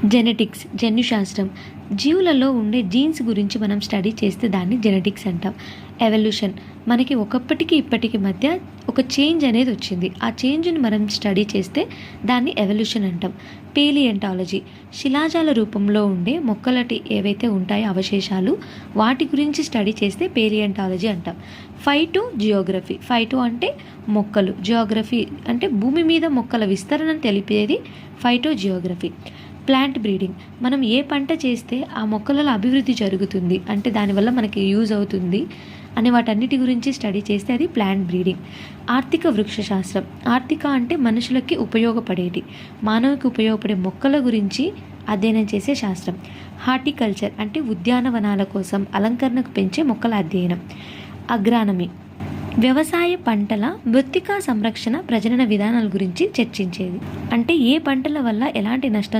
Genetics జన్యుశాస్త్రం జీవులలో ఉండే జీన్స్ గురించి మనం స్టడీ చేస్తే దాన్ని జెనెటిక్స్ అంటాం. ఎవల్యూషన్ మనకి ఒకప్పటికి ఇప్పటికి మధ్య ఒక చేంజ్ అనేది వచ్చింది. ఆ చేంజ్ని మనం స్టడీ చేస్తే దాన్ని ఎవల్యూషన్ అంటాం. పేలియంటాలజీ శిలాజాల రూపంలో ఉండే మొక్కలటి ఏవైతే ఉంటాయో అవశేషాలు వాటి గురించి స్టడీ చేస్తే పేలియంటాలజీ అంటాం. ఫైటో జియోగ్రఫీ ఫైటో అంటే మొక్కలు, జియోగ్రఫీ అంటే భూమి మీద మొక్కల విస్తరణను తెలిపేది ఫైటో జియోగ్రఫీ. ప్లాంట్ బ్రీడింగ్ మనం ఏ పంట చేస్తే ఆ మొక్కలలో అభివృద్ధి జరుగుతుంది అంటే దానివల్ల మనకి యూజ్ అవుతుంది అనే వాటన్నిటి గురించి స్టడీ చేస్తే అది ప్లాంట్ బ్రీడింగ్. ఆర్థిక వృక్షశాస్త్రం ఆర్థిక అంటే మనుషులకి ఉపయోగపడేటి, మానవుకి ఉపయోగపడే మొక్కల గురించి అధ్యయనం చేసే శాస్త్రం. హార్టికల్చర్ అంటే ఉద్యానవనాల కోసం అలంకరణకు పెంచే మొక్కల అధ్యయనం. అగ్రానమీ వ్యవసాయ పంటల మృత్తికా సంరక్షణ ప్రజనన విధానాల గురించి చర్చించేది. అంటే ఏ పంటల వల్ల ఎలాంటి నష్టం